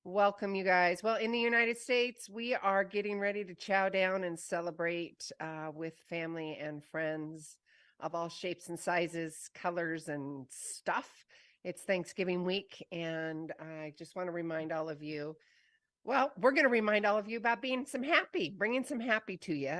Welcome, you guys. Well, in the United States, we are getting ready to chow down and celebrate with family and friends of all shapes and sizes, colors, and stuff. It's Thanksgiving week, and I just want to remind all of you. Well, we're going to remind all of you about being some happy, bringing some happy to you.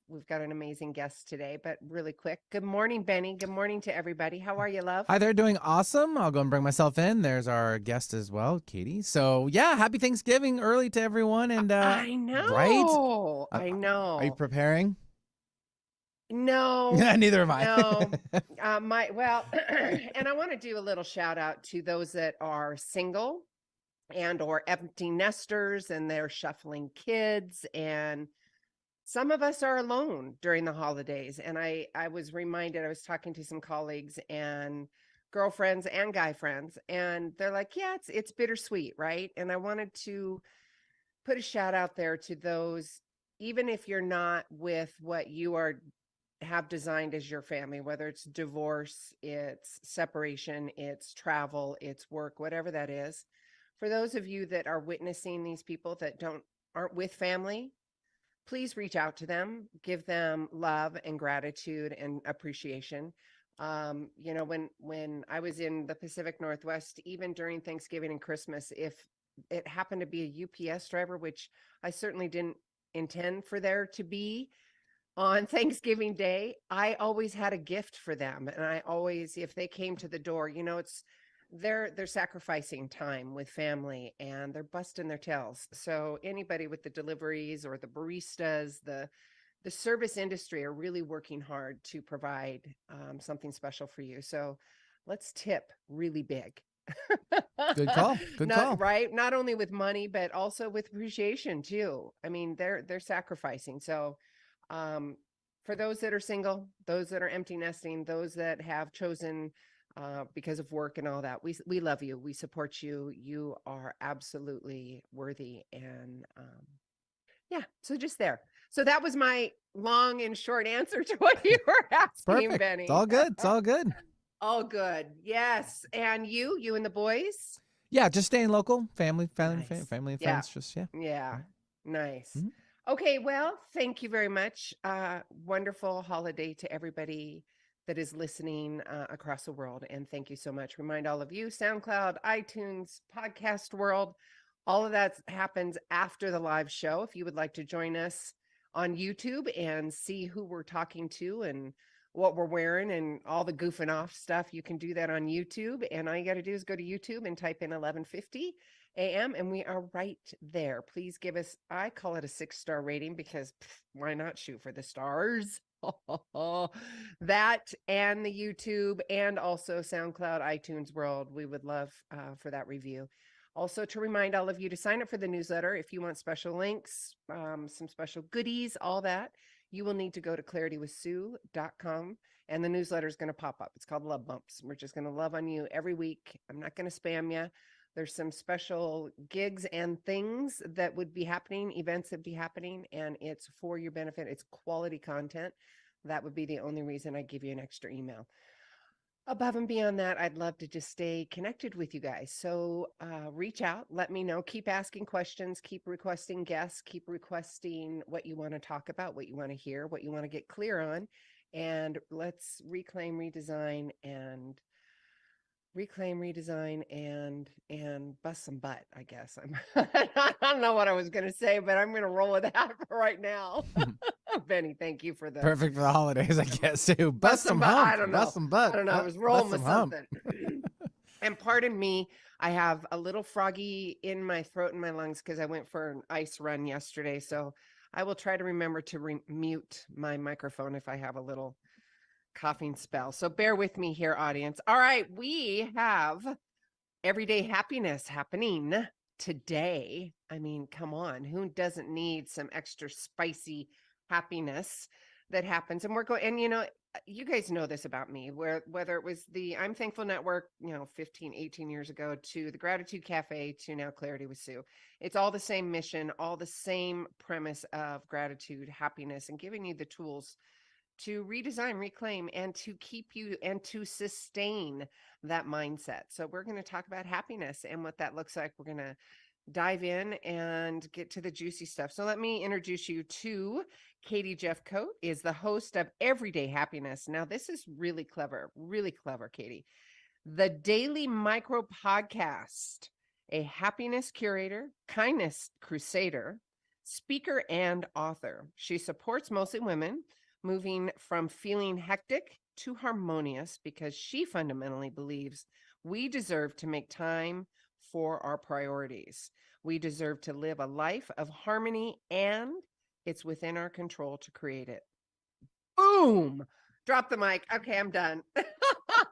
We've got an amazing guest today, but really quick. Good morning, Benny. Good morning to everybody. How are you, love? Hi there, doing awesome. I'll go and bring myself in. There's our guest as well, Katie. So yeah, happy Thanksgiving early to everyone. And I right, know. uh, I are you know. preparing? No, Neither am I. no. My well, and I want to do a little shout out to those that are single and or empty nesters and they're shuffling kids, and some of us are alone during the holidays. And I was reminded, I was talking to some colleagues and girlfriends and guy friends, and they're like, yeah, it's bittersweet, right? And I wanted to put a shout out there to those, even if you're not with what you are have designed as your family, whether it's divorce, it's separation, it's travel, it's work, whatever that is. For those of you that are witnessing these people that aren't with family, please reach out to them, give them love and gratitude and appreciation. When I was in the Pacific Northwest, even during Thanksgiving and Christmas, if it happened to be a UPS driver, which I certainly didn't intend for there to be, on Thanksgiving Day, I always had a gift for them. And I always, if they came to the door, it's they're sacrificing time with family and they're busting their tails. So anybody with the deliveries or the baristas, the service industry are really working hard to provide something special for you. So let's tip really big. Good call. Good Not call. right, not only with money, but also with appreciation too. I mean, they're sacrificing. So um, for those that are single, those that are empty nesting, those that have chosen because of work and all that, we love you. We support you. You are absolutely worthy. And yeah, so just there. So that was my long and short answer to what you were asking, Perfect. It's Benny. all good. It's all good. All good. Yes. And you and the boys? Yeah, just staying local. Nice. Family and Yeah. friends. Just yeah. Yeah. Nice. Mhm. Okay, well, thank you very much. Wonderful holiday to everybody that is listening across the world. And thank you so much. Remind all of you, SoundCloud, iTunes, podcast world, all of that happens after the live show. If you would like to join us on YouTube and see who we're talking to and what we're wearing and all the goofing off stuff, you can do that on YouTube. And all you got to do is go to YouTube and type in 1150 AM, and we are right there. Please give us, I call it a 6-star rating because why not shoot for the stars? That and the YouTube and also SoundCloud, iTunes world. We would love for that review. Also, to remind all of you to sign up for the newsletter if you want special links, some special goodies, all that, you will need to go to claritywithsue.com and the newsletter is going to pop up. It's called Love Bumps. We're just going to love on you every week. I'm not going to spam you. There's some special gigs and things that would be happening, events that would be happening, and it's for your benefit. It's quality content. That would be the only reason I give you an extra email. Above and beyond that, I'd love to just stay connected with you guys. So reach out, let me know, keep asking questions, keep requesting guests, keep requesting what you want to talk about, what you want to hear, what you want to get clear on. And let's redesign and bust some butt, I guess. I don't know what I was going to say, but I'm going to roll with that for right now. Benny, thank you for the Perfect for the holidays, I guess. Too. bust Bust some some butt. I hump. don't Bust know. some butt. I don't know. I was rolling Bust with some hump. something. And pardon me, I have a little froggy in my throat and my lungs because I went for an ice run yesterday. So I will try to remember to mute my microphone if I have a little coughing spell. So bear with me here, audience. All right, we have everyday happiness happening today. I mean, come on, who doesn't need some extra spicy happiness that happens? And we're going, and you guys know this about me, whether it was the I'm Thankful Network, 15, 18 years ago, to the Gratitude Cafe, to now Clarity with Sue. It's all the same mission, all the same premise of gratitude, happiness, and giving you the tools to redesign, reclaim, and to keep you and to sustain that mindset. So we're going to talk about happiness and what that looks like. We're going to dive in and get to the juicy stuff. So let me introduce you to Katie Jefcoat is the host of Everyday Happiness. Now, this is really clever, Katie. The Daily Micro Podcast, a happiness curator, kindness crusader, speaker, and author. She supports mostly women moving from feeling hectic to harmonious because she fundamentally believes we deserve to make time for our priorities. We deserve to live a life of harmony, and it's within our control to create it. Boom! Drop the mic. Okay, I'm done.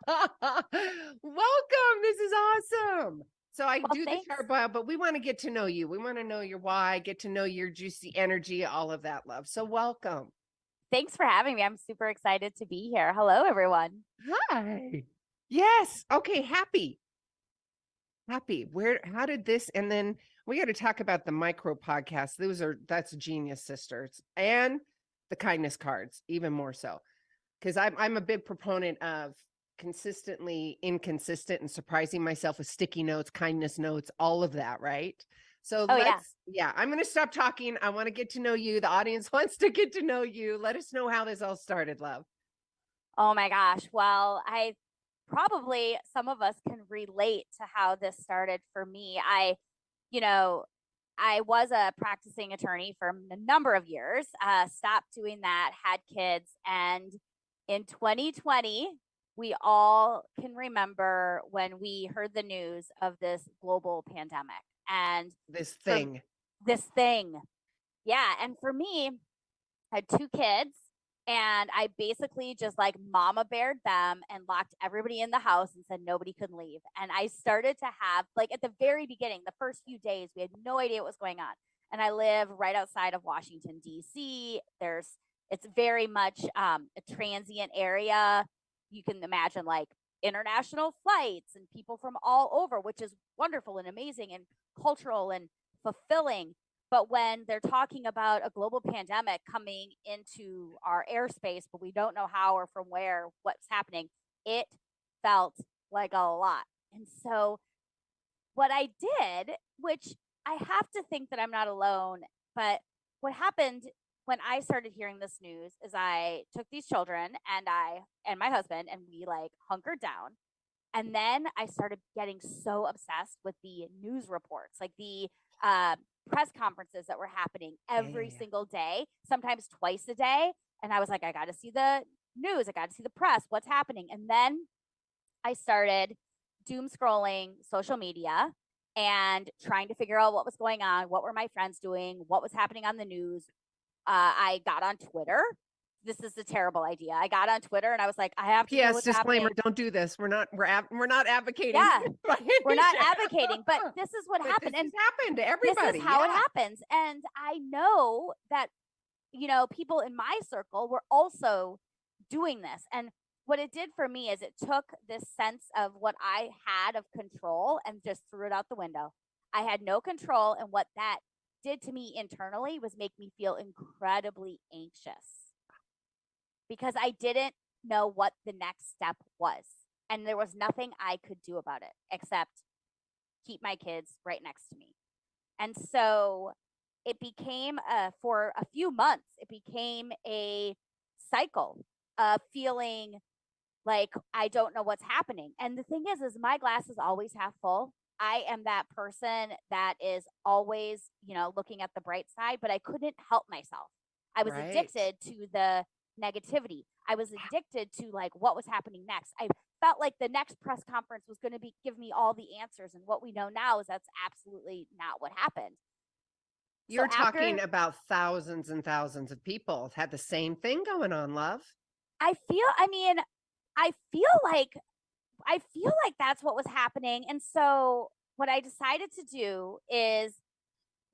Welcome. This is awesome. So I do the Thanks. chart bio, but we want to get to know you. We want to know your why, get to know your juicy energy, all of that love. So welcome. Thanks for having me. I'm super excited to be here. Hello, everyone. Hi. Yes. Okay. Happy. How did this? And then we got to talk about the micro podcast. That's genius, sisters, and the kindness cards, even more so. Because I'm a big proponent of consistently inconsistent and surprising myself with sticky notes, kindness notes, all of that, right? So I'm going to stop talking. I want to get to know you. The audience wants to get to know you. Let us know how this all started, love. Oh my gosh. Well, some of us can relate to how this started for me. I was a practicing attorney for a number of years, stopped doing that, had kids. And in 2020, we all can remember when we heard the news of this global pandemic and this thing. Yeah. And for me, I had 2 kids and I basically just like mama beared them and locked everybody in the house and said nobody could leave. And I started to have, like, at the very beginning, the first few days, we had no idea what was going on. And I live right outside of Washington, D.C. It's very much a transient area. You can imagine like international flights and people from all over, which is wonderful and amazing and cultural and fulfilling. But when they're talking about a global pandemic coming into our airspace, but we don't know how or from where, what's happening, it felt like a lot. And so what I did, which I have to think that I'm not alone, but what happened when I started hearing this news is I took these children and my husband and we like hunkered down. And then I started getting so obsessed with the news reports, like the press conferences that were happening every single day, sometimes twice a day. And I was like, I got to see the news. I got to see the press. What's happening? And then I started doom scrolling social media and trying to figure out what was going on. What were my friends doing? What was happening on the news? I got on Twitter. This is a terrible idea. I got on Twitter and I was like, I have to know what's disclaimer, happening. don't do this. We're not advocating. Yeah, we're not advocating, but this is what happened. This happened to everybody. This is how it happens. And I know that, people in my circle were also doing this. And what it did for me is it took this sense of what I had of control and just threw it out the window. I had no control. And what that did to me internally was make me feel incredibly anxious because I didn't know what the next step was. And there was nothing I could do about it except keep my kids right next to me. And so it became, for a few months, it became a cycle of feeling like I don't know what's happening. And the thing is my glass is always half full. I am that person that is always, looking at the bright side, but I couldn't help myself. I was addicted to the negativity. I was addicted to like what was happening next. I felt like the next press conference was going to give me all the answers. And what we know now is that's absolutely not what happened. You're talking about thousands and thousands of people had the same thing going on, love. I feel like that's what was happening. And so what I decided to do is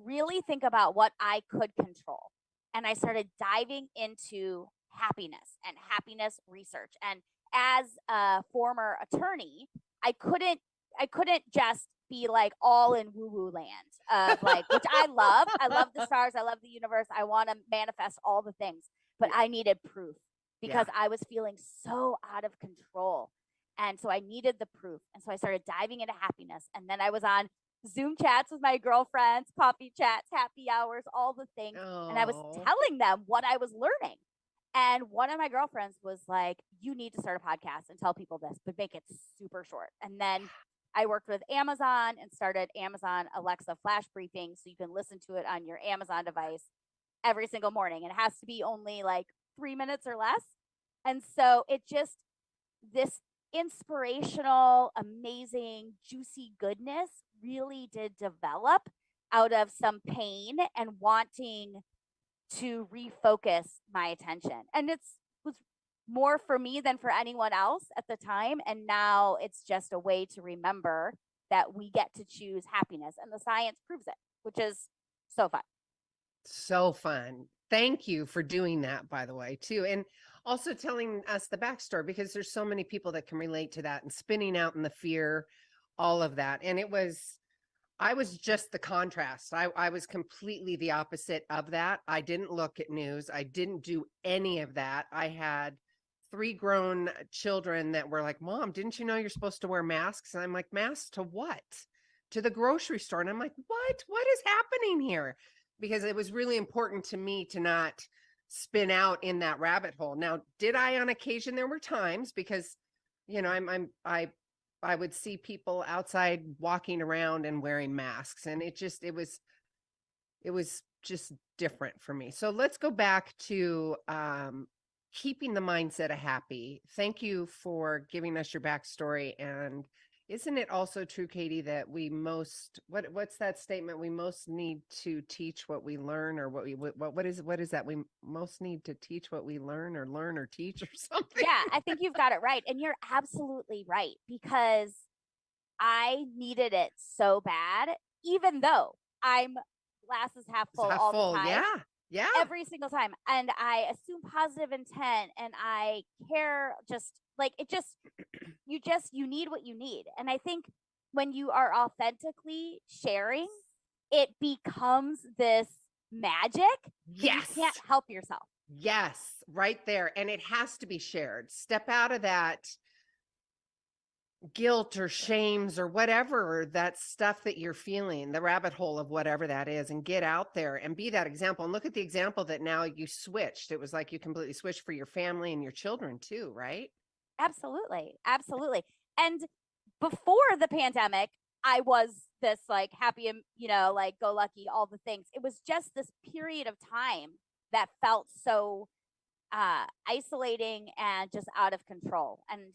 really think about what I could control. And I started diving into happiness and happiness research. And as a former attorney, I couldn't just be like all in woo-woo land of like, which I love. I love the stars. I love the universe. I want to manifest all the things, but I needed proof because I was feeling so out of control. And so I needed the proof. And so I started diving into happiness. And then I was on Zoom chats with my girlfriends, coffee chats, happy hours, all the things. And I was Oh, telling them what I was learning. And one of my girlfriends was like, you need to start a podcast and tell people this, but make it super short. And then I worked with Amazon and started Amazon Alexa flash briefing so you can listen to it on your Amazon device every single morning. And it has to be only like 3 minutes or less. And so it just, this inspirational, amazing, juicy goodness really did develop out of some pain and wanting to refocus my attention. And it was more for me than for anyone else at the time. And now it's just a way to remember that we get to choose happiness. And the science proves it, which is so fun. so fun. Thank you for doing that, by the way, too. And also telling us the backstory, because there's so many people that can relate to that and spinning out in the fear, all of that. And I was just the contrast. I was completely the opposite of that. I didn't look at news. I didn't do any of that. I had 3 grown children that were like, Mom, didn't you know you're supposed to wear masks? And I'm like, masks to what? To the grocery store. And I'm like, what? What is happening here? Because it was really important to me to not spin out in that rabbit hole. Now, did I on occasion? There were times because, I would see people outside walking around and wearing masks, and it was just different for me. So let's go back to keeping the mindset of happy. Thank you for giving us your backstory. And isn't it also true, Katie, that what's that statement? We most need to teach what we learn, or what is that? We most need to teach what we learn or teach or something. Yeah, I think you've got it right. And you're absolutely right, because I needed it so bad, even though I'm glasses half full Half all full. the time. Yeah. Yeah. Every single time. And I assume positive intent and I care, just like it you need what you need. And I think when you are authentically sharing, it becomes this magic. Yes. You can't help yourself. Yes, right there. And it has to be shared. Step out of that guilt or shames or whatever, that stuff that you're feeling, the rabbit hole of whatever that is, and get out there and be that example. And look at the example that now you switched. It was like you completely switched for your family and your children too, right? Absolutely. Absolutely. And before the pandemic, I was this like happy and, like go lucky, all the things. It was just this period of time that felt so isolating and just out of control. And,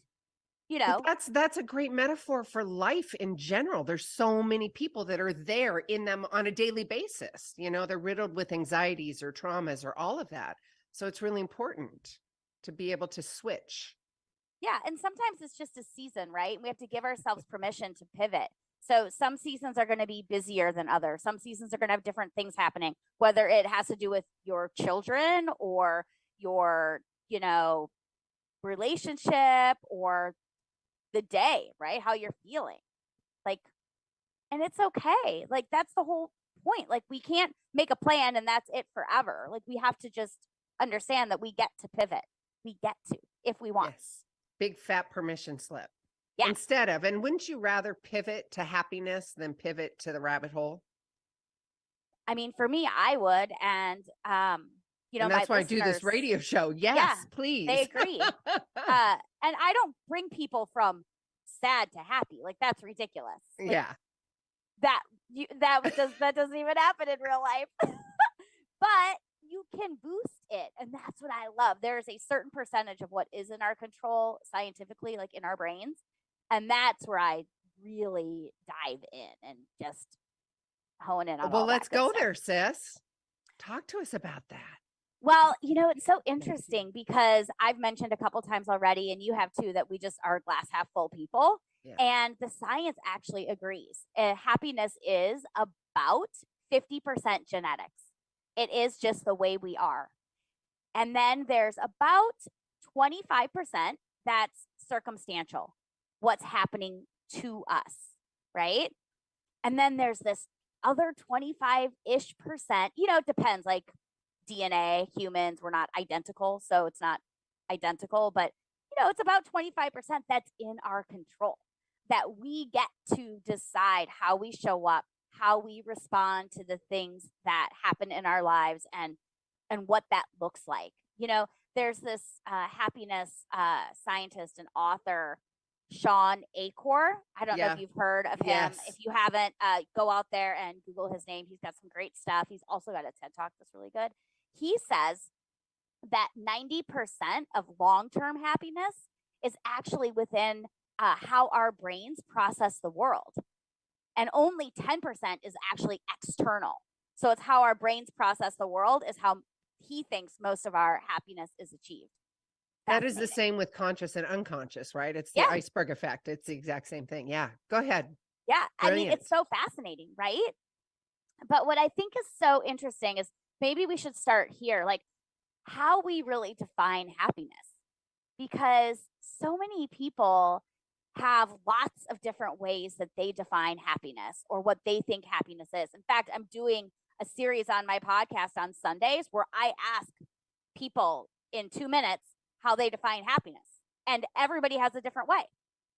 But that's a great metaphor for life in general. There's so many people that are there in them on a daily basis. They're riddled with anxieties or traumas or all of that. So it's really important to be able to switch. yeah. And sometimes it's just a season, right? We have to give ourselves permission to pivot. So some seasons are going to be busier than others. Some seasons are going to have different things happening, whether it has to do with your children or your, relationship or the day, right? How you're feeling. Like, and it's okay. Like, that's the whole point. Like, we can't make a plan and that's it forever. Like, we have to just understand that we get to pivot. We get to, if we want. Yes. Big fat permission slip. Yeah. Instead of, and wouldn't you rather pivot to happiness than pivot to the rabbit hole? I mean, for me, I would. And, and that's why I do this radio show. Yes, yeah, please. They agree. And I don't bring people from sad to happy. Like, that's ridiculous. Like, yeah. That doesn't even happen in real life. But you can boost it. And that's what I love. There's a certain percentage of what is in our control scientifically, like in our brains. And that's where I really dive in and just hone in on well, all let's that go stuff. there, sis. Talk to us about that. Well, it's so interesting because I've mentioned a couple times already, and you have too, that we just are glass half full people. Yeah. And the science actually agrees. Happiness is about 50% genetics. It is just the way we are. And then there's about 25% that's circumstantial, what's happening to us, right? And then there's this other 25-ish percent, it depends, like DNA, humans, we're not identical, so it's not identical, but it's about 25% that's in our control. that we get to decide how we show up, how we respond to the things that happen in our lives, and what that looks like. There's this happiness scientist and author, Sean Acor. I don't know Yeah. if you've heard of him. Yes. If you haven't, go out there and Google his name. He's got some great stuff. He's also got a TED Talk that's really good. He says that 90% of long-term happiness is actually within how our brains process the world. And only 10% is actually external. So it's how our brains process the world is how he thinks most of our happiness is achieved. That is the same with conscious and unconscious, right? It's the Yeah. iceberg effect. It's the exact same thing. Yeah. Go ahead. Yeah. I mean, Brilliant. it's so fascinating, right? But what I think is so interesting is maybe we should start here, like how we really define happiness. Because so many people have lots of different ways that they define happiness or what they think happiness is. In fact, I'm doing a series on my podcast on Sundays where I ask people in 2 minutes how they define happiness. And everybody has a different way,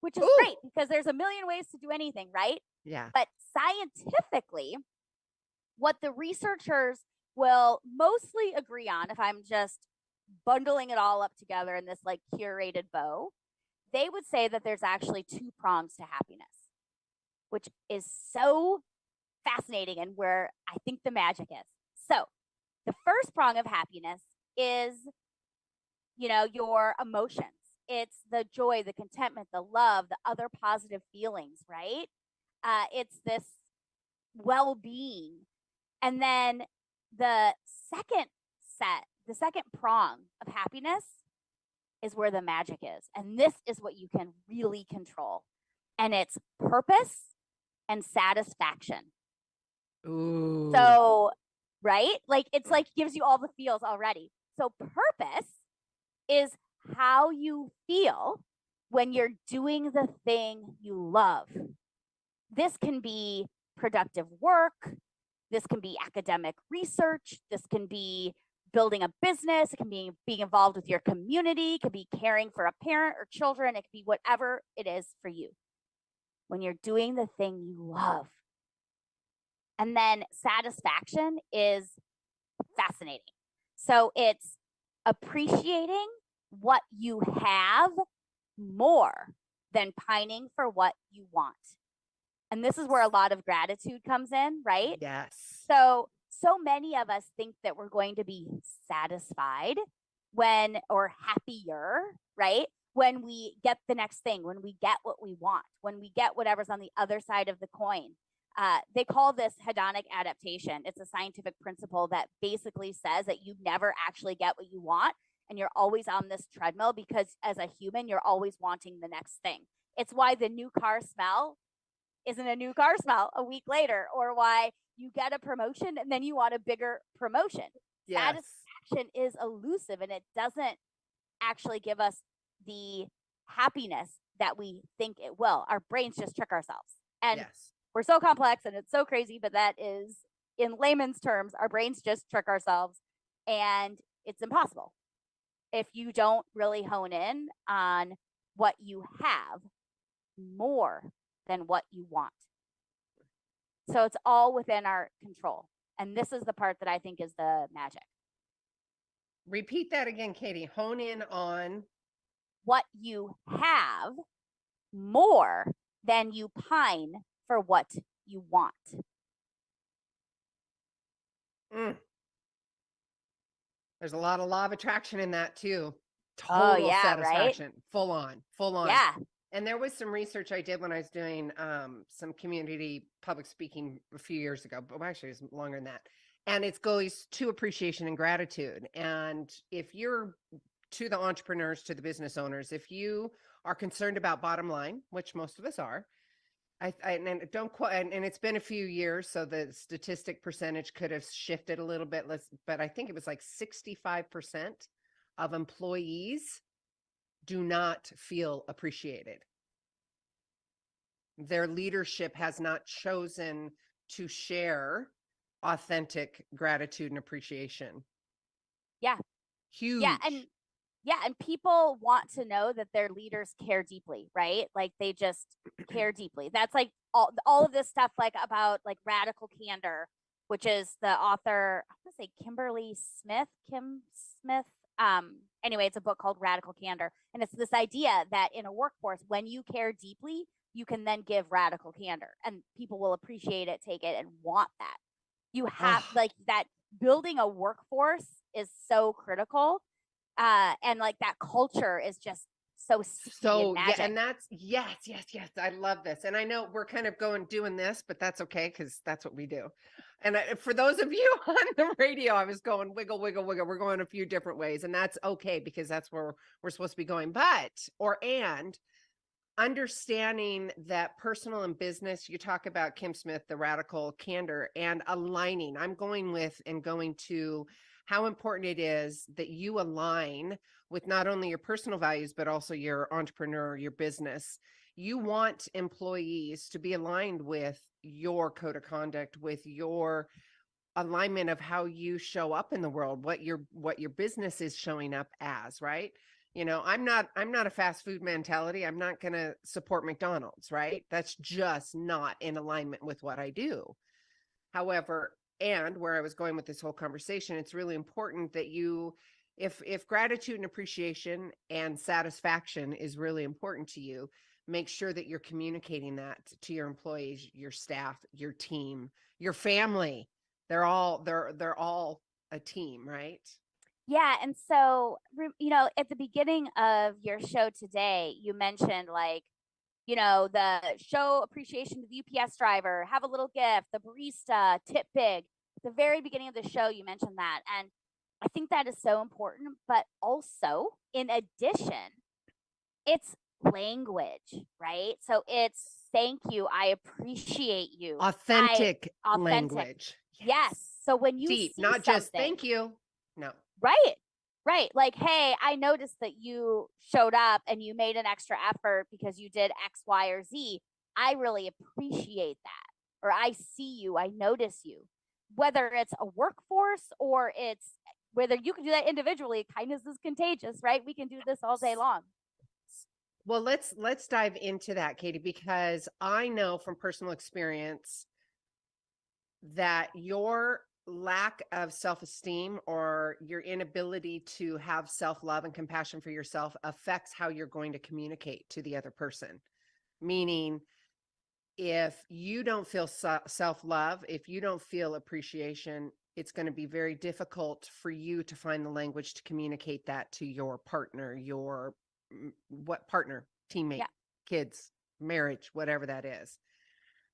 which is great because there's a million ways to do anything, right? Yeah. But scientifically, what the researchers will mostly agree on, if I'm just bundling it all up together in this like curated bow, they would say that there's actually 2 prongs to happiness, which is so fascinating and where I think the magic is. So the first prong of happiness is, your emotions. It's the joy, the contentment, the love, the other positive feelings, right? It's this well-being. And then the second prong of happiness is where the magic is. And this is what you can really control. And it's purpose and satisfaction. Ooh. So, right? Like it's like gives you all the feels already. So purpose is how you feel when you're doing the thing you love. This can be productive work. This can be academic research. This can be building a business. It can be being involved with your community. It could be caring for a parent or children. It could be whatever it is for you when you're doing the thing you love. And then satisfaction is fascinating. So it's appreciating what you have more than pining for what you want. And this is where a lot of gratitude comes in, right? Yes. So many of us think that we're going to be satisfied or happier, right? When we get the next thing, when we get what we want, when we get whatever's on the other side of the coin. They call this hedonic adaptation. It's a scientific principle that basically says that you never actually get what you want. And you're always on this treadmill because as a human, you're always wanting the next thing. It's why the new car smell isn't a new car smell a week later, or why you get a promotion and then you want a bigger promotion. Yes. Satisfaction is elusive and it doesn't actually give us the happiness that we think it will. Our brains just trick ourselves. And yes. We're so complex and it's so crazy, but that is, in layman's terms, our brains just trick ourselves and it's impossible if you don't really hone in on what you have more than what you want. So it's all within our control. And this is the part that I think is the magic. Repeat that again, Katie. Hone in on what you have more than you pine for what you want. There's a lot of law of attraction in that too. Total satisfaction. right? Full on. Yeah. And there was some research I did when I was doing some community public speaking a few years ago, but actually it was longer than that. And it goes to appreciation and gratitude. And if you're to the entrepreneurs, to the business owners, if you are concerned about bottom line, which most of us are, and don't quite, and it's been a few years, so the statistic percentage could have shifted a little bit less, but I think it was like 65% of employees do not feel appreciated. Their leadership has not chosen to share authentic gratitude and appreciation. Yeah. Huge. Yeah. And Yeah, and people want to know that their leaders care deeply, right? Like they just care deeply. That's like all of this stuff like about like radical candor, which is the author, I'm gonna say Kim Smith. Anyway, it's a book called Radical Candor. And it's this idea that in a workforce, when you care deeply, you can then give radical candor and people will appreciate it, take it, and want that. You have like that building a workforce is so critical. And like that culture is just so So magic. yeah, and that's yes. I love this, and I know we're kind of doing this, but that's okay because that's what we do. And for those of you on the radio, I was going wiggle, wiggle, wiggle. We're going a few different ways, and that's okay because that's where we're supposed to be going. And understanding that personal and business, you talk about Kim Smith, the radical candor, and aligning. I'm going to how important it is that you align with not only your personal values, but also your entrepreneur, your business. You want employees to be aligned with your code of conduct, with your alignment of how you show up in the world, what your business is showing up as, right? I'm not a fast food mentality. I'm not going to support McDonald's, right? That's just not in alignment with what I do. However, and where I was going with this whole conversation, it's really important that if gratitude and appreciation and satisfaction is really important to you, make sure that you're communicating that to your employees, your staff, your team, your family. They're all a team, right? Yeah. And so, at the beginning of your show today, you mentioned like, the show appreciation to the UPS driver, have a little gift, the barista, tip big. At the very beginning of the show, you mentioned that. And I think that is so important. But also, in addition, it's language, right? So it's thank you. I appreciate you. Authentic language. Yes. So when you deep, see not just something, thank you. No. Right. Like, hey, I noticed that you showed up and you made an extra effort because you did X, Y, or Z. I really appreciate that. Or I see you, I notice you. Whether it's a workforce or it's whether you can do that individually, kindness is contagious, right? We can do this all day long. Well, let's dive into that, Katie, because I know from personal experience that your lack of self-esteem or your inability to have self-love and compassion for yourself affects how you're going to communicate to the other person. Meaning, if you don't feel self-love, if you don't feel appreciation, it's going to be very difficult for you to find the language to communicate that to your partner, teammate, kids, marriage, whatever that is.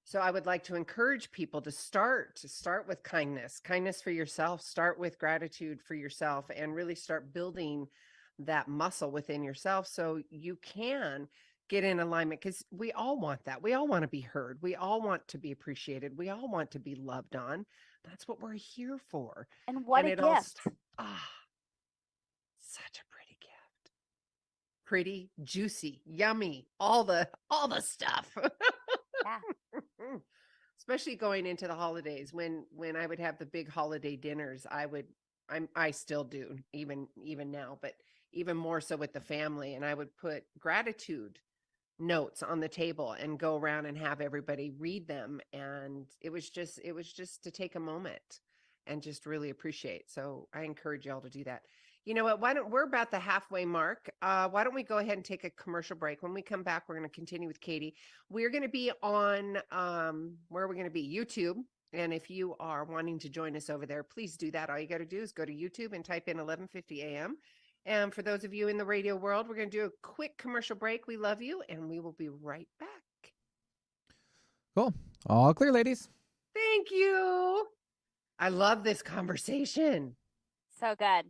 So I would like to encourage people to start with kindness for yourself, start with gratitude for yourself, and really start building that muscle within yourself so you can get in alignment, because we all want that. We all want to be heard. We all want to be appreciated. We all want to be loved on. That's what we're here for. And what a gift. Such a pretty gift. Pretty, juicy, yummy, all the stuff. Yeah. Especially going into the holidays when I would have the big holiday dinners, I still do even now, but even more so with the family. And I would put gratitude notes on the table and go around and have everybody read them. And it was just to take a moment and just really appreciate. So I encourage y'all to do that. You know what? We're about the halfway mark. Why don't we go ahead and take a commercial break? When we come back, we're going to continue with Katie. We're going to be on, where are we going to be? YouTube. And if you are wanting to join us over there, please do that. All you got to do is go to YouTube and type in 1150 AM. And for those of you in the radio world, we're going to do a quick commercial break. We love you, and we will be right back. Cool. All clear, ladies. Thank you. I love this conversation. So good.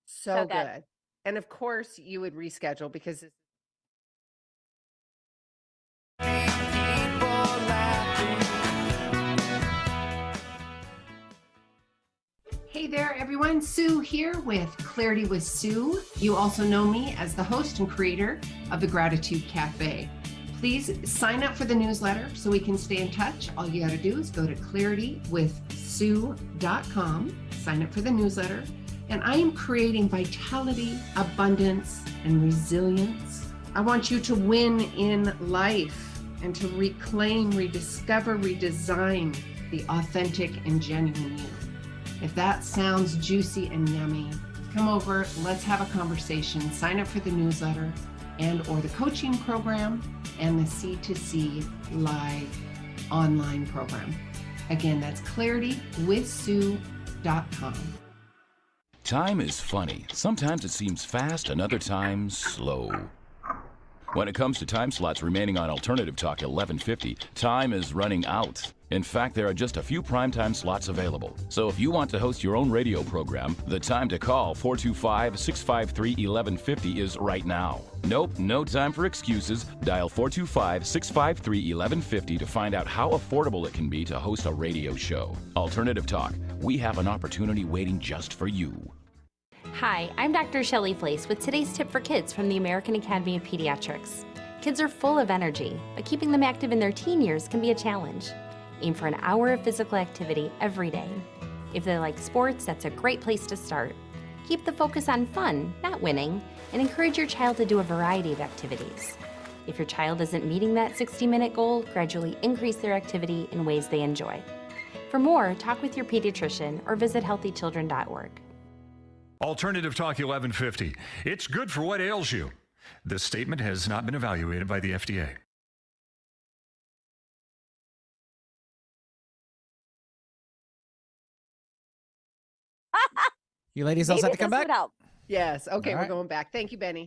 So good. And of course, you would reschedule because Hey there, everyone. Sue here with Clarity with Sue. You also know me as the host and creator of the Gratitude Cafe. Please sign up for the newsletter so we can stay in touch. All you got to do is go to claritywithsue.com, sign up for the newsletter, And I am creating vitality, abundance, and resilience. I want you to win in life and to reclaim, rediscover, redesign the authentic and genuine you. If that sounds juicy and yummy, come over, let's have a conversation. Sign up for the newsletter and or the coaching program and the C2C live online program. Again, that's claritywithsue.com. Time is funny. Sometimes it seems fast, and other times slow. When it comes to time slots remaining on Alternative Talk 1150, time is running out. In fact, there are just a few primetime slots available. So if you want to host your own radio program, the time to call 425-653-1150 is right now. Nope, no time for excuses. Dial 425-653-1150 to find out how affordable it can be to host a radio show. Alternative Talk, we have an opportunity waiting just for you. Hi, I'm Dr. Shelley Flace with today's tip for kids from the American Academy of Pediatrics. Kids are full of energy, but keeping them active in their teen years can be a challenge. Aim for an hour of physical activity every day. If they like sports, that's a great place to start. Keep the focus on fun, not winning, and encourage your child to do a variety of activities. If your child isn't meeting that 60-minute goal, gradually increase their activity in ways they enjoy. For more, talk with your pediatrician or visit healthychildren.org. Alternative Talk 1150. It's good for what ails you. This statement has not been evaluated by the FDA. You ladies all Maybe set to come this back? would help. Yes. Okay, All we're right. going back. Thank you, Benny.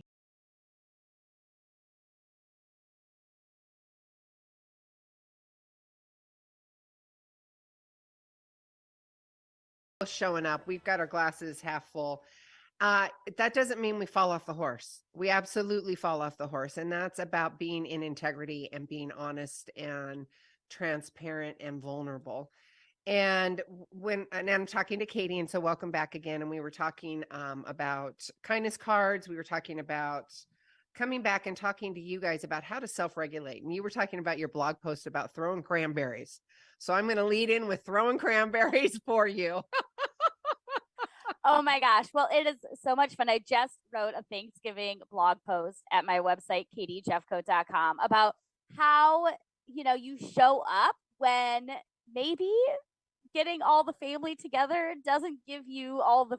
Showing up. We've got our glasses half full. That doesn't mean we fall off the horse. We absolutely fall off the horse. And that's about being in integrity and being honest and transparent and vulnerable. And and I'm talking to Katie, and so welcome back again. And we were talking about kindness cards. We were talking about coming back and talking to you guys about how to self-regulate. And you were talking about your blog post about throwing cranberries. So I'm going to lead in with throwing cranberries for you. Oh my gosh. Well, it is so much fun. I just wrote a Thanksgiving blog post at my website, katiejefcoat.com, about how, you show up when maybe getting all the family together doesn't give you all the,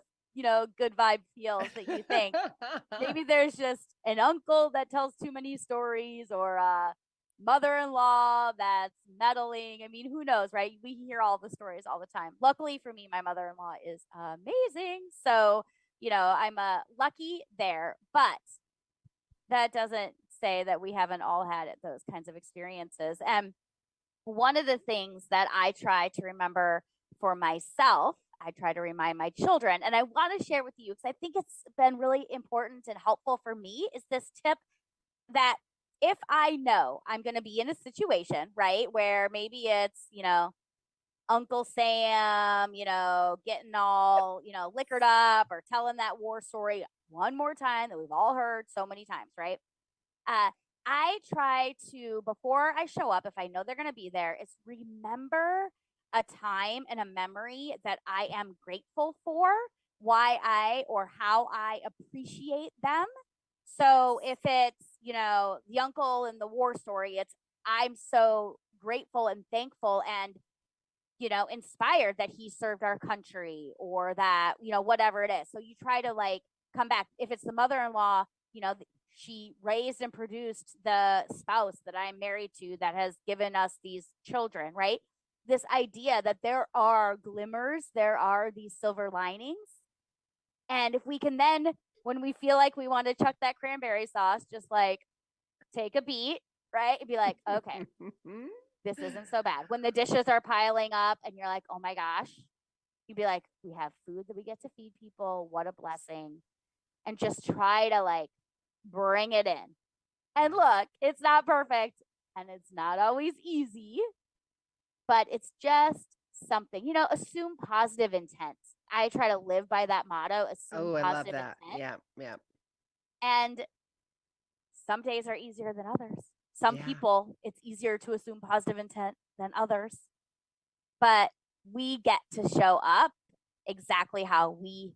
good vibe feels that you think. Maybe there's just an uncle that tells too many stories or a mother-in-law that's meddling. I mean, who knows, right? We hear all the stories all the time. Luckily for me, my mother-in-law is amazing. So, I'm lucky there. But that doesn't say that we haven't all had those kinds of experiences. And one of the things that I try to remember for myself, I try to remind my children, and I want to share with you because I think it's been really important and helpful for me, is this tip that if I know I'm going to be in a situation, right, where maybe it's, Uncle Sam, getting all, liquored up or telling that war story one more time that we've all heard so many times, right? I try to, before I show up, if I know they're going to be there, is remember a time and a memory that I am grateful for, why I or how I appreciate them. So if it's, the uncle in the war story, it's I'm so grateful and thankful and, inspired that he served our country or that, whatever it is. So you try to come back. If it's the mother-in-law, she raised and produced the spouse that I'm married to that has given us these children, right? This idea that there are glimmers, there are these silver linings. And if we can then, when we feel like we want to chuck that cranberry sauce, just take a beat, right? And be like, okay, this isn't so bad. When the dishes are piling up and you're like, oh my gosh, you'd be like, we have food that we get to feed people. What a blessing. And just try to bring it in. And look, it's not perfect and it's not always easy, but it's just something, assume positive intent. I try to live by that motto, assume I love positive that. intent. Yeah. And some days are easier than others. Some Yeah. people, it's easier to assume positive intent than others. But we get to show up exactly how we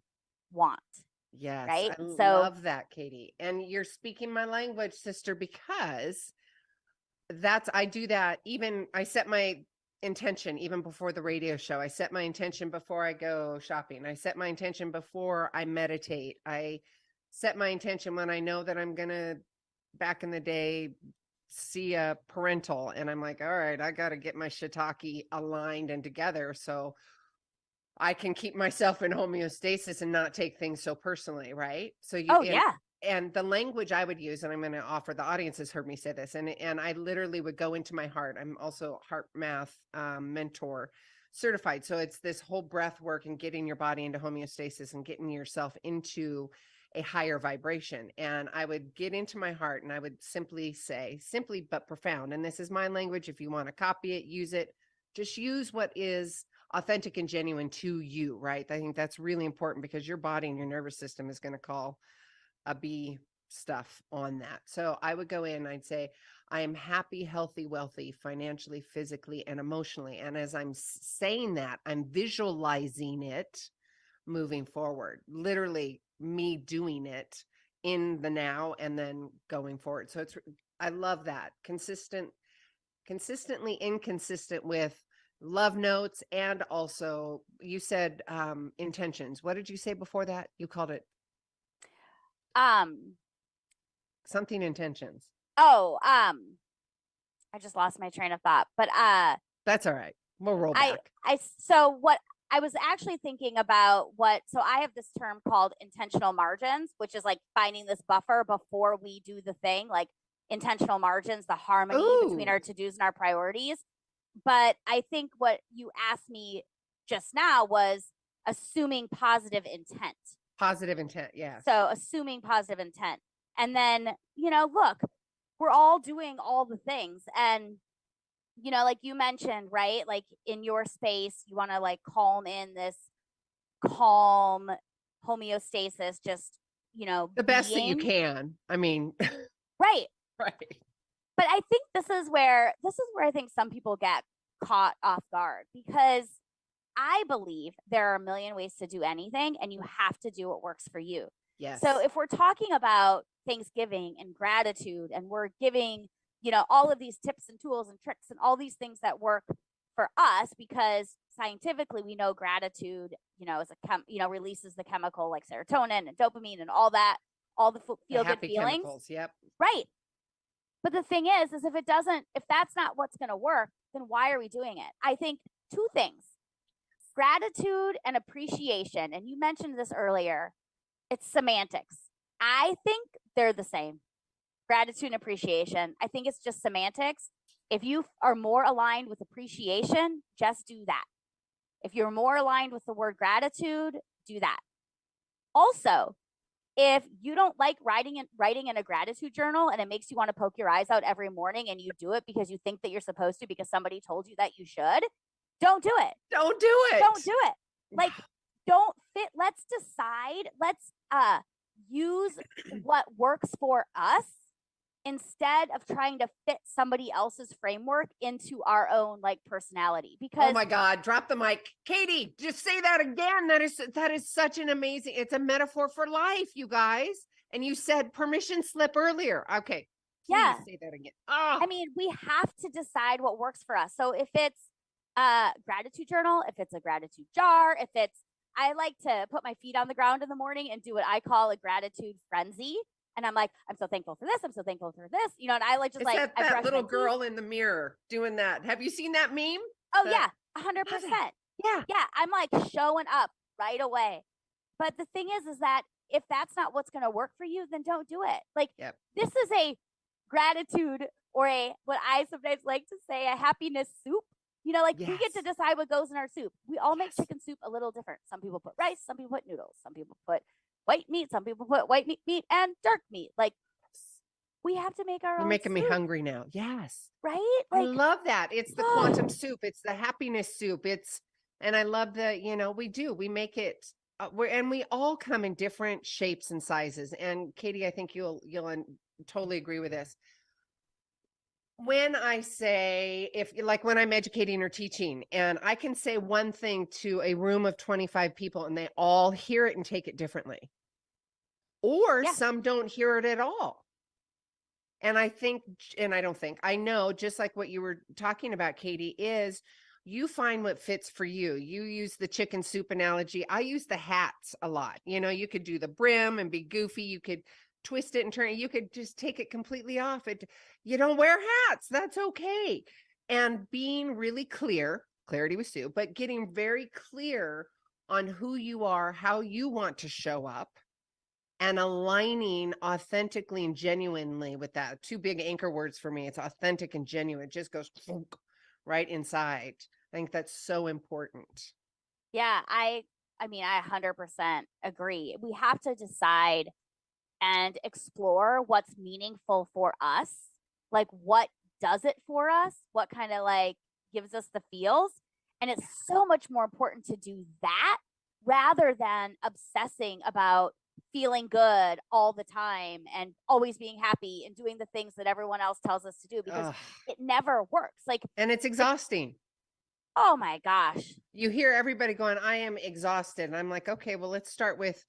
want. Yes, Right? I So love that, Katie. And you're speaking my language, sister, because I do that. Even I set my intention even before the radio show. I set my intention before I go shopping. I set my intention before I meditate. I set my intention when I know that I'm going to, back in the day, see a parental, and I'm like, all right, I got to get my shiitake aligned and together so I can keep myself in homeostasis and not take things so personally, right? So oh yeah. and the language I would use, and I'm going to offer, the audience has heard me say this, and I literally would go into my heart. I'm also heart math mentor certified. So it's this whole breath work and getting your body into homeostasis and getting yourself into a higher vibration. And I would get into my heart and I would simply say, simply but profound. And this is my language. If you want to copy it, use it, just use what is authentic and genuine to you, right? I think that's really important because your body and your nervous system is going to call a B stuff on that. So I would go in and I'd say, I am happy, healthy, wealthy, financially, physically, and emotionally. And as I'm saying that, I'm visualizing it moving forward, literally me doing it in the now and then going forward. So I love that. Consistently inconsistent with love notes. And also you said intentions. What did you say before that? You called it Um something intentions. I just lost my train of thought. But That's all right. We'll roll back. so what I was actually thinking about so I have this term called intentional margins, which is like finding this buffer before we do the thing, like intentional margins, the harmony between our to-dos and our priorities. But I think what you asked me just now was assuming positive intent. Positive intent, yeah. So assuming positive intent. And then, look, we're all doing all the things. And, like you mentioned, right? Like in your space, you want to like calm in this calm homeostasis, just, the best that you can. I mean, right. Right. But I think this is where I think some people get caught off guard, because I believe there are a million ways to do anything and you have to do what works for you. Yes. So if we're talking about Thanksgiving and gratitude and we're giving, all of these tips and tools and tricks and all these things that work for us, because scientifically we know gratitude, is releases the chemical like serotonin and dopamine and all that, all the feel good feelings. Chemicals, yep. Right. But the thing is if that's not what's going to work, then why are we doing it? I think two things: gratitude and appreciation. And you mentioned this earlier. It's semantics. I think they're the same. Gratitude and appreciation. I think it's just semantics. If you are more aligned with appreciation, just do that. If you're more aligned with the word gratitude, do that. Also, if you don't like writing in a gratitude journal and it makes you want to poke your eyes out every morning and you do it because you think that you're supposed to because somebody told you that you should, don't do it. Don't do it. Don't do it. Like, don't fit. Let's decide. Let's use what works for us instead of trying to fit somebody else's framework into our own like personality. Because oh my God, drop the mic. Katie, just say that again. That is such an amazing, it's a metaphor for life, you guys. And you said permission slip earlier. Okay. Please say that again. Oh. I mean, we have to decide what works for us. So if it's a gratitude journal, if it's a gratitude jar, I like to put my feet on the ground in the morning and do what I call a gratitude frenzy. And I'm like, I'm so thankful for this. I'm so thankful for this. And I like just it's that little girl in the mirror doing that. Have you seen that meme? Oh yeah, 100%. Yeah. Yeah. I'm like showing up right away. But the thing is that if that's not what's going to work for you, then don't do it. Like This is a gratitude or what I sometimes like to say, a happiness soup. We get to decide what goes in our soup. We all make chicken soup a little different. Some people put rice, some people put noodles, some people put white meat, some people put white meat and dark meat. Like, we have to make our own. You're making soup. me hungry now. Yes. Right? I love that. It's the quantum soup. It's the happiness soup. And I love that, we make it, and we all come in different shapes and sizes. And Katie, I think you'll totally agree with this. when I say, if like when I'm educating or teaching, and I can say one thing to a room of 25 people and they all hear it and take it differently, or Yeah. some don't hear it at all. And I think, and I don't think, I know, just like what you were talking about, Katie, is you find what fits for you. You use the chicken soup analogy. I use the hats a lot. You know, you could do the brim and be goofy. You could twist it and turn it. You could just take it completely off. You don't wear hats. That's okay. And being really clear, clarity with Sue, but getting very clear on who you are, how you want to show up, and aligning authentically and genuinely with that. Two big anchor words for me. It's authentic and genuine. It just goes right inside. I think that's so important. Yeah, I mean, I 100% agree. We have to decide and explore what's meaningful for us. Like, what does it for us? What kind of like gives us the feels? And it's so much more important to do that rather than obsessing about feeling good all the time and always being happy and doing the things that everyone else tells us to do, because Ugh. it never works. Like, And it's exhausting. oh my gosh. You hear everybody going, I am exhausted. And I'm like, okay, well, let's start with,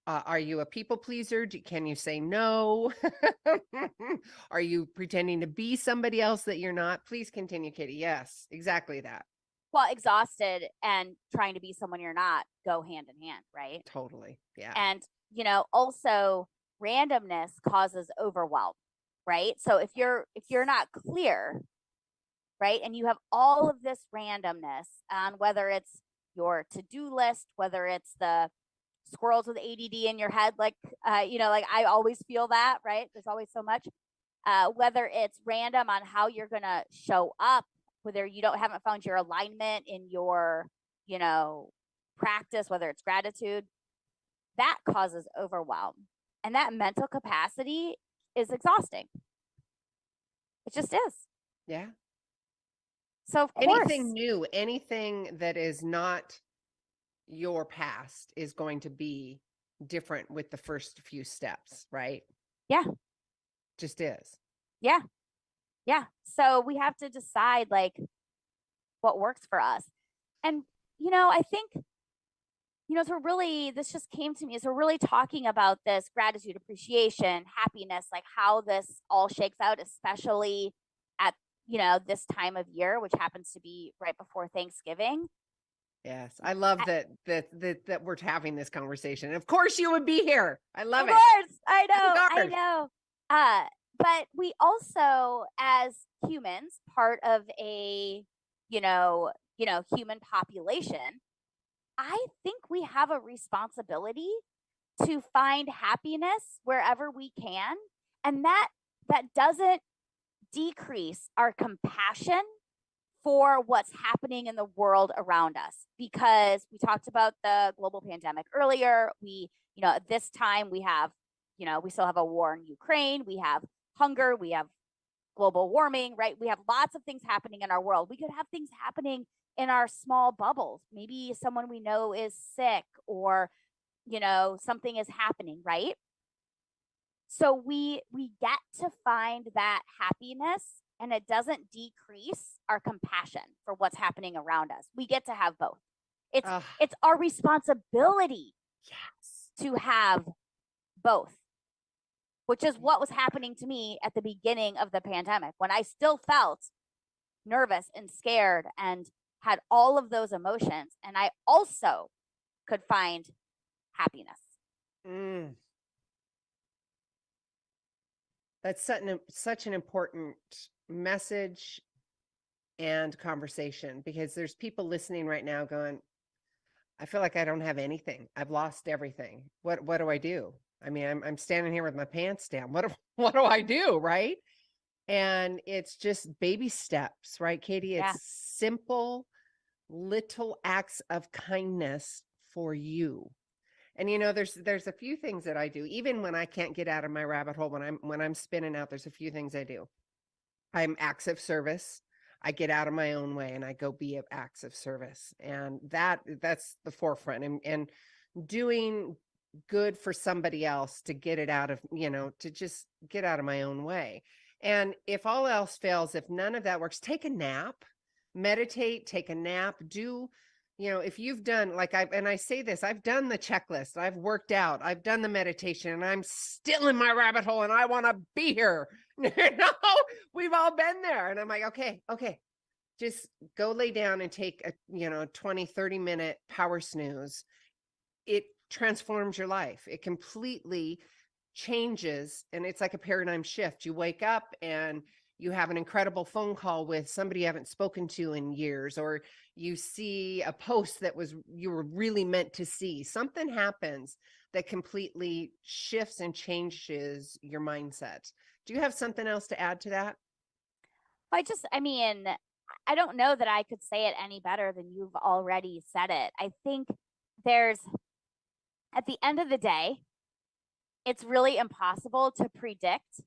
are you a people pleaser? Can you say no? Are you pretending to be somebody else that you're not? Please continue, Katie. Yes, exactly that. Well, exhausted and trying to be someone you're not go hand in hand, right? Totally. Yeah. And, you know, also randomness causes overwhelm, right? So if you're not clear, right, and you have all of this randomness on whether it's your to-do list, whether it's the squirrels with ADD in your head, like you know, like I always feel that, right? There's always so much. Whether it's random on how you're gonna show up, whether you haven't found your alignment in your, you know, practice, whether it's gratitude, that causes overwhelm. And that mental capacity is exhausting. It just is. Yeah. So of course, Anything new, anything that is not your past is going to be different with the first few steps, right? Yeah. Just is. Yeah. Yeah. So we have to decide like what works for us. And, you know, I think, you know, so really, this just came to me as we're really talking about this gratitude, appreciation, happiness, like how this all shakes out, especially at, you know, this time of year, which happens to be right before Thanksgiving. Yes. I love that we're having this conversation. Of course you would be here. I love Of it. course, I know, I Regard. know. But we also, as humans, part of a, human population, I think we have a responsibility to find happiness wherever we can, and that doesn't decrease our compassion for what's happening in the world around us, because we talked about the global pandemic earlier. At this time we have, we still have a war in Ukraine, we have hunger, we have global warming, right? We have lots of things happening in our world. We could have things happening in our small bubbles. Maybe someone we know is sick, or, something is happening, right? So we get to find that happiness, and it doesn't decrease our compassion for what's happening around us. We get to have both. It's our responsibility, yes, to have both, which is what was happening to me at the beginning of the pandemic, when I still felt nervous and scared and had all of those emotions, and I also could find happiness. That's such an important message and conversation, because there's people listening right now going, I feel like I don't have anything. I've lost everything. What do I do? I mean, I'm standing here with my pants down. What do I do? Right. And it's just baby steps, right, Katie? It's simple little acts of kindness for you. And there's a few things that I do, even when I can't get out of my rabbit hole, when I'm spinning out. There's a few things I do. I'm acts of service. I get out of my own way and I go be of acts of service, and that's the forefront. And doing good for somebody else to get it out of, to just get out of my own way. And if all else fails, if none of that works, take a nap, meditate, take a nap, do, if you've done and I say this, I've done the checklist, I've worked out, I've done the meditation, and I'm still in my rabbit hole and I want to be here. We've all been there. And I'm like, okay, just go lay down and take a 20, 30-minute power snooze. It transforms your life. It completely changes, and it's like a paradigm shift. You wake up and you have an incredible phone call with somebody you haven't spoken to in years, or you see a post that you were really meant to see. Something happens that completely shifts and changes your mindset. Do you have something else to add to that? I mean, I don't know that I could say it any better than you've already said it. I think at the end of the day, it's really impossible to predict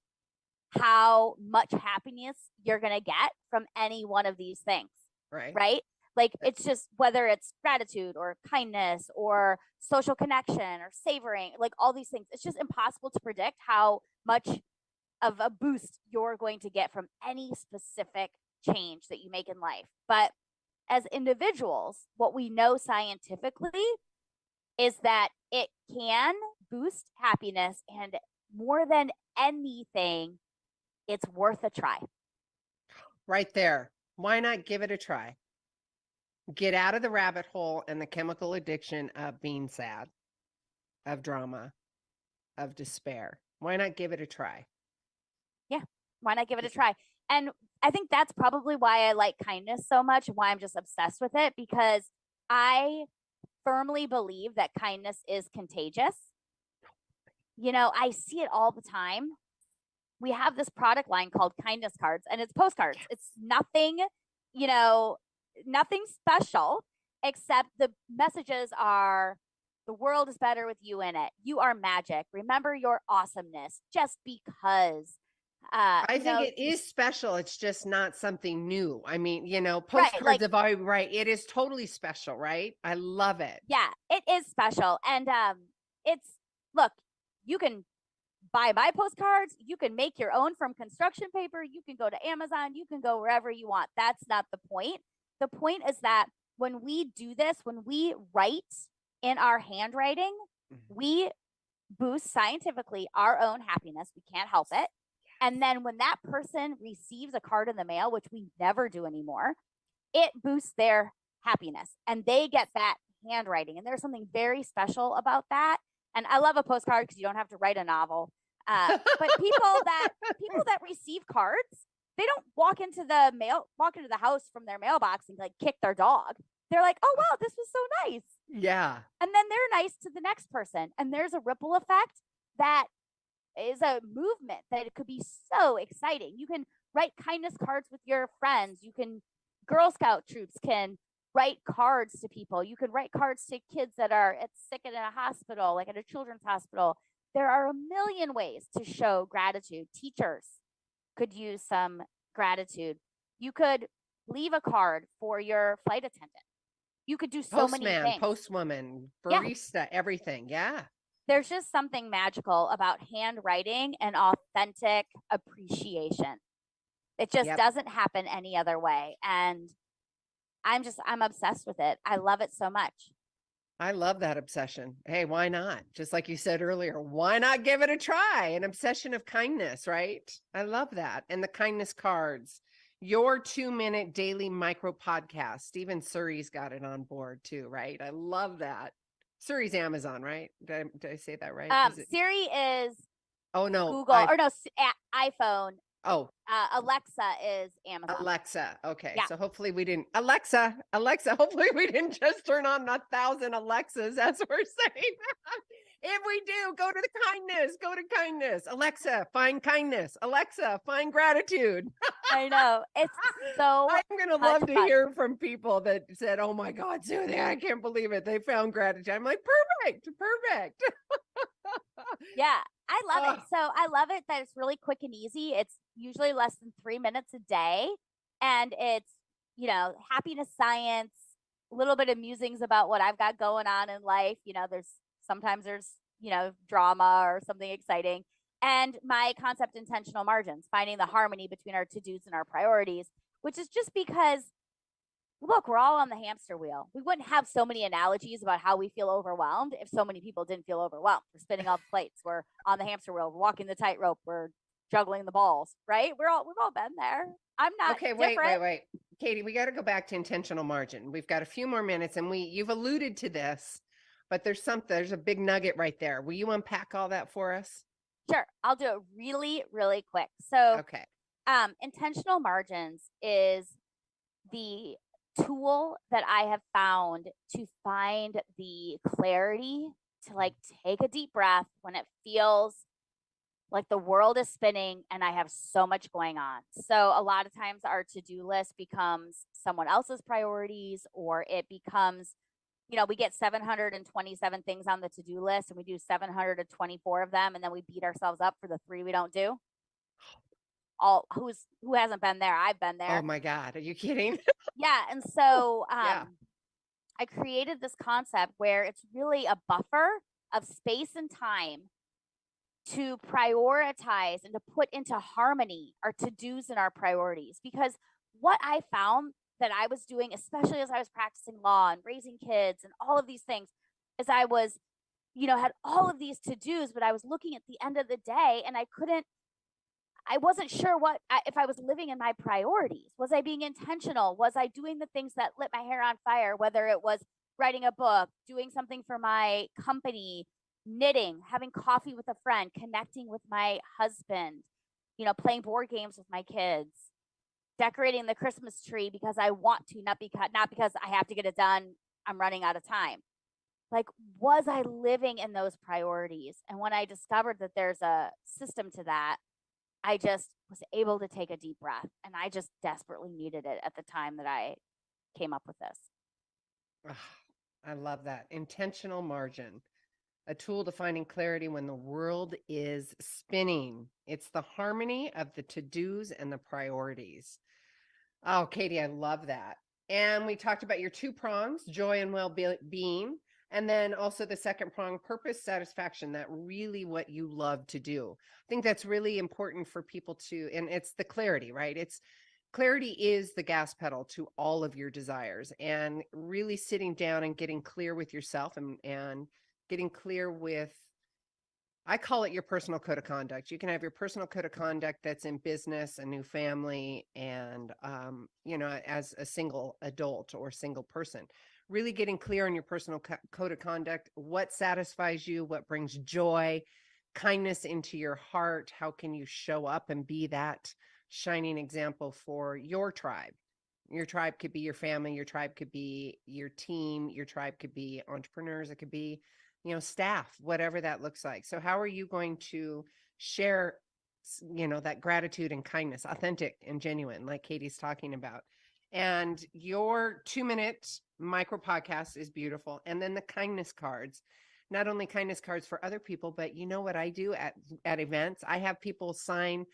how much happiness you're going to get from any one of these things. Right? Like, it's just whether it's gratitude or kindness or social connection or savoring, like all these things. It's just impossible to predict how much of a boost you're going to get from any specific change that you make in life. But as individuals, what we know scientifically is that it can boost happiness, and more than anything, it's worth a try. Right there. Why not give it a try? Get out of the rabbit hole and the chemical addiction of being sad, of drama, of despair. Why not give it a try? Yeah. Why not give it a try? And I think that's probably why I like kindness so much, why I'm just obsessed with it, because I firmly believe that kindness is contagious. I see it all the time. We have this product line called Kindness Cards, and it's postcards. It's nothing, nothing special, except the messages are, the world is better with you in it. You are magic. Remember your awesomeness just because. I think it is special. It's just not something new. I mean, postcards like, of all, right. It is totally special, right? I love it. Yeah, it is special. And look, you can buy my postcards. You can make your own from construction paper. You can go to Amazon. You can go wherever you want. That's not the point. The point is that when we do this, when we write in our handwriting, we boost scientifically our own happiness. We can't help it. And then when that person receives a card in the mail, which we never do anymore, it boosts their happiness and they get that handwriting. And there's something very special about that. And I love a postcard because you don't have to write a novel. But people that receive cards, they don't walk into the house from their mailbox and like kick their dog. They're like, oh, wow, this was so nice. Yeah. And then they're nice to the next person. And there's a ripple effect that is a movement that it could be so exciting. You can write kindness cards with your friends. Girl Scout troops can write cards to people. You can write cards to kids that are sick in a hospital, like at a children's hospital. There are a million ways to show gratitude. Teachers could use some gratitude. You could leave a card for your flight attendant. You could do so many things. Postwoman, barista, everything. Yeah. There's just something magical about handwriting and authentic appreciation. It just doesn't happen any other way. And I'm obsessed with it. I love it so much. I love that obsession. Hey, why not? Just like you said earlier, why not give it a try? An obsession of kindness, right? I love that. And the kindness cards, your 2-minute daily micro podcast. Stephen Surrey's got it on board too, right? I love that. Surrey's Amazon, right? Did I say that right? Siri is Google iPhone. Oh, Alexa is Amazon. Alexa. Okay. Yeah. So hopefully we didn't hopefully we didn't just turn on 1,000 Alexas as we're saying. If we do, go to kindness. Alexa, find kindness. Alexa, find gratitude. I know. It's so I'm going to love to hear from people that said, oh my God, Susie, I can't believe it. They found gratitude. I'm like, perfect. Yeah, I love it. So I love it that it's really quick and easy. It's usually less than 3 minutes a day. And it's, happiness science, a little bit of musings about what I've got going on in life. Sometimes there's, drama or something exciting. And my concept, intentional margins, finding the harmony between our to-dos and our priorities, which is just because, look, we're all on the hamster wheel. We wouldn't have so many analogies about how we feel overwhelmed if so many people didn't feel overwhelmed. We're spinning all the plates. We're on the hamster wheel. We're walking the tightrope. We're juggling the balls, right? We've all been there. I'm not Okay, different. wait. Katie, we got to go back to intentional margin. We've got a few more minutes and you've alluded to this, but there's a big nugget right there. Will you unpack all that for us? Sure. I'll do it really, really quick. So, Okay. intentional margins is the tool that I have found to find the clarity to like take a deep breath when it feels like the world is spinning and I have so much going on. So a lot of times our to-do list becomes someone else's priorities, or it becomes, we get 727 things on the to-do list and we do 724 of them, and then we beat ourselves up for the 3 we don't do. Who hasn't been there? I've been there. Oh my God. Are you kidding? Yeah. And so Yeah. I created this concept where it's really a buffer of space and time to prioritize and to put into harmony our to-dos and our priorities. Because what I found that I was doing, especially as I was practicing law and raising kids and all of these things, is I was, had all of these to-dos, but I was looking at the end of the day and I wasn't sure if I was living in my priorities. Was I being intentional? Was I doing the things that lit my hair on fire, whether it was writing a book, doing something for my company, knitting, having coffee with a friend, connecting with my husband, playing board games with my kids, decorating the Christmas tree because I want to, not because I have to get it done. I'm running out of time. Like, was I living in those priorities? And when I discovered that there's a system to that, I just was able to take a deep breath, and I just desperately needed it at the time that I came up with this. I love that. Intentional margin, a tool to finding clarity when the world is spinning. It's the harmony of the to-dos and the priorities. Oh, Katie, I love that. And we talked about your 2 prongs, joy and well-being, and then also the second prong, purpose, satisfaction, that really what you love to do. I think that's really important for people to, and it's the clarity, right? Clarity is the gas pedal to all of your desires, and really sitting down and getting clear with yourself and getting clear with, I call it your personal code of conduct. You can have your personal code of conduct that's in business, a new family, and, as a single adult or single person. Really getting clear on your personal code of conduct, what satisfies you, what brings joy, kindness into your heart. How can you show up and be that shining example for your tribe? Your tribe could be your family, your tribe could be your team, your tribe could be entrepreneurs, it could be staff, whatever that looks like. So how are you going to share, that gratitude and kindness, authentic and genuine, like Katie's talking about? And your 2-minute micro podcast is beautiful. And then the kindness cards, not only kindness cards for other people, but you know what I do at events? I have people sign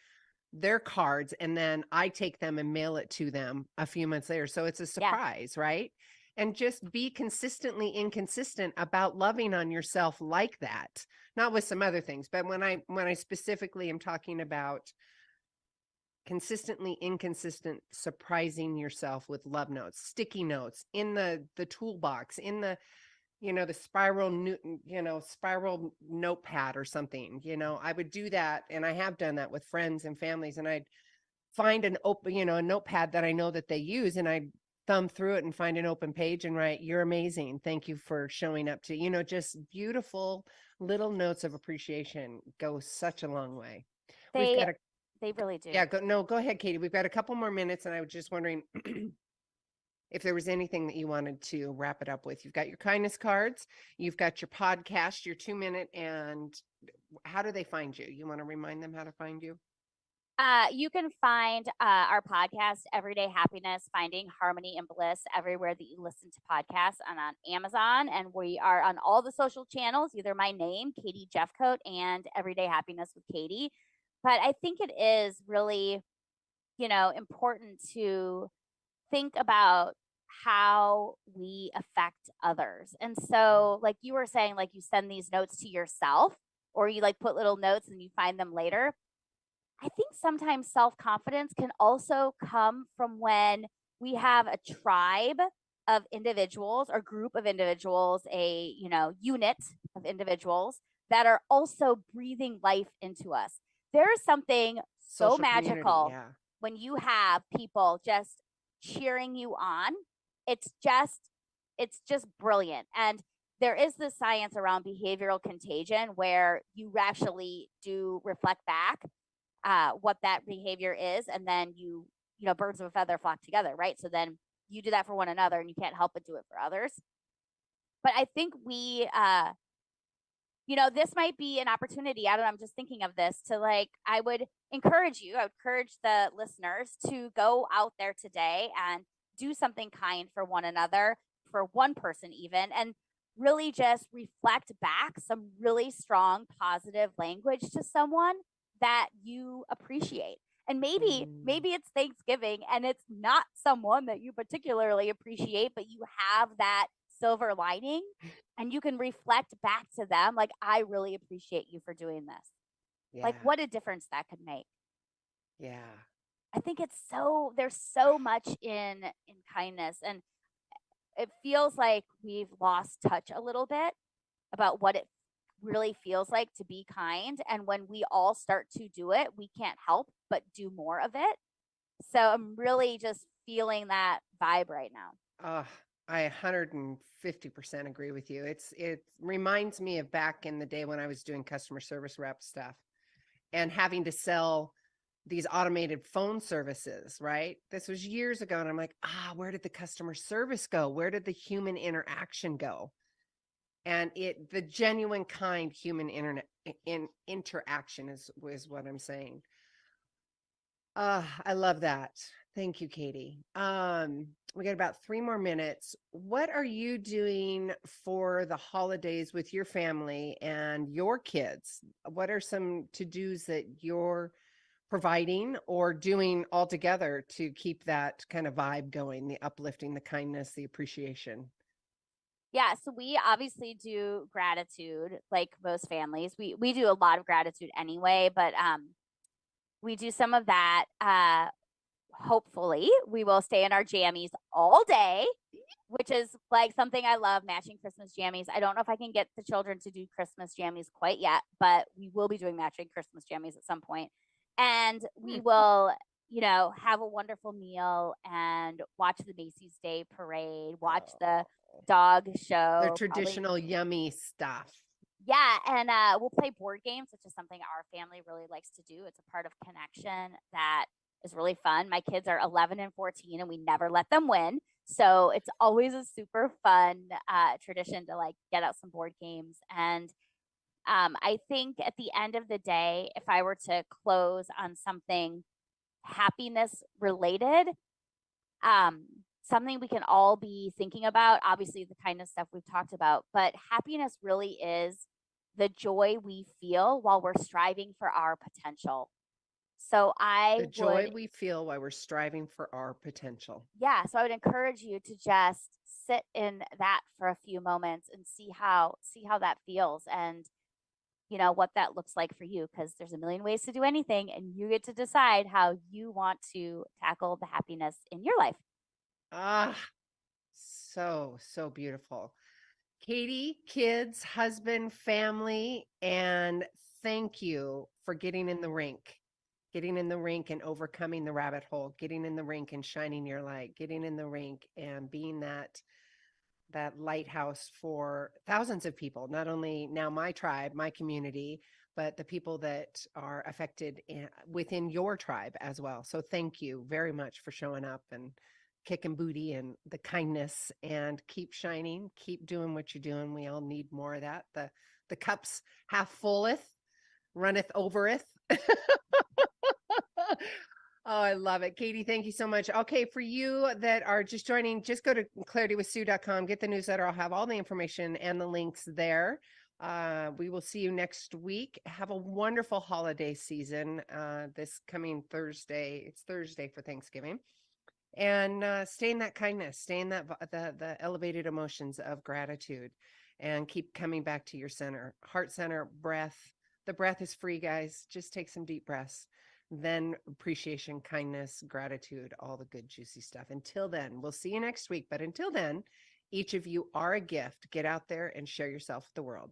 their cards and then I take them and mail it to them a few months later. So it's a surprise, right? And just be consistently inconsistent about loving on yourself like that. Not with some other things, but when I specifically am talking about consistently inconsistent, surprising yourself with love notes, sticky notes in the toolbox, in the the spiral notepad or something. I would do that, and I have done that with friends and families, and I'd find an open, a notepad that I know that they use, and I'd thumb through it and find an open page and write, "You're amazing. Thank you for showing up to," just beautiful little notes of appreciation go such a long way. They really do. Yeah, go ahead, Katie. We've got a couple more minutes, and I was just wondering if there was anything that you wanted to wrap it up with. You've got your kindness cards, you've got your podcast, your 2-minute, and how do they find you? You want to remind them how to find you? You can find our podcast, Everyday Happiness, Finding Harmony and Bliss, everywhere that you listen to podcasts, and on Amazon. And we are on all the social channels, either my name, Katie Jefcoat, and Everyday Happiness with Katie. But I think it is really, important to think about how we affect others. And so, like you were saying, like you send these notes to yourself. or you like put little notes and you find them later. I think sometimes self-confidence can also come from when we have a tribe of individuals or group of individuals, a, unit of individuals that are also breathing life into us. There is something so Social community, magical yeah. when you have people just cheering you on. It's just brilliant. And there is this science around behavioral contagion where you actually do reflect back what that behavior is, and then birds of a feather flock together, right? So then you do that for one another, and you can't help but do it for others. But I think this might be an opportunity. I don't know. I'm just thinking of this to I would encourage the listeners to go out there today and do something kind for one another, for one person even, and really just reflect back some really strong positive language to someone that you appreciate. And maybe it's Thanksgiving and it's not someone that you particularly appreciate, but you have that silver lining and you can reflect back to them like, I really appreciate you for doing this. Yeah. Like, what a difference that could make. Yeah. I think there's so much in kindness, and it feels like we've lost touch a little bit about what it really feels like to be kind. And when we all start to do it, we can't help but do more of it. So I'm really just feeling that vibe right now. I 150% agree with you. It reminds me of back in the day when I was doing customer service rep stuff and having to sell these automated phone services, right? This was years ago. And I'm like, where did the customer service go? Where did the human interaction go? And the genuine kind human interaction is what I'm saying. I love that. Thank you, Katie. We got about 3 more minutes. What are you doing for the holidays with your family and your kids? What are some to-dos that you're providing or doing all together to keep that kind of vibe going, the uplifting, the kindness, the appreciation? Yeah, so we obviously do gratitude like most families. We do a lot of gratitude anyway, but we do some of that. Hopefully, we will stay in our jammies all day, which is like something I love, matching Christmas jammies. I don't know if I can get the children to do Christmas jammies quite yet, but we will be doing matching Christmas jammies at some point. And we will, have a wonderful meal and watch the Macy's Day Parade, watch the dog show. The traditional yummy stuff. Yeah, and we'll play board games, which is something our family really likes to do. It's a part of connection that is really fun. My kids are 11 and 14, and we never let them win. So it's always a super fun tradition to get out some board games. And I think at the end of the day, if I were to close on something happiness related, something we can all be thinking about, obviously the kindness stuff we've talked about, but happiness really is the joy we feel while we're striving for our potential. So the joy we feel while we're striving for our potential. Yeah. So I would encourage you to just sit in that for a few moments and see how that feels, and what that looks like for you, because there's a million ways to do anything, and you get to decide how you want to tackle the happiness in your life. So beautiful. Katie, kids, husband, family, and thank you for getting in the rink and overcoming the rabbit hole, getting in the rink and shining your light, getting in the rink and being that lighthouse for thousands of people, not only now my tribe, my community, but the people that are affected within your tribe as well. So thank you very much for showing up and kicking booty and the kindness, and keep shining, keep doing what you're doing. We all need more of that. The cups half fulleth, runneth overeth. Oh, I love it. Katie, thank you so much. Okay, for you that are just joining, just go to claritywithsue.com, get the newsletter. I'll have all the information and the links there. We will see you next week. Have a wonderful holiday season this coming Thursday. It's Thursday for Thanksgiving. And stay in that kindness, stay in that the elevated emotions of gratitude, and keep coming back to your center, heart center, breath, The breath is free, guys. Just take some deep breaths. Then appreciation, kindness, gratitude, all the good, juicy stuff. Until then, we'll see you next week. But until then, each of you are a gift. Get out there and share yourself with the world.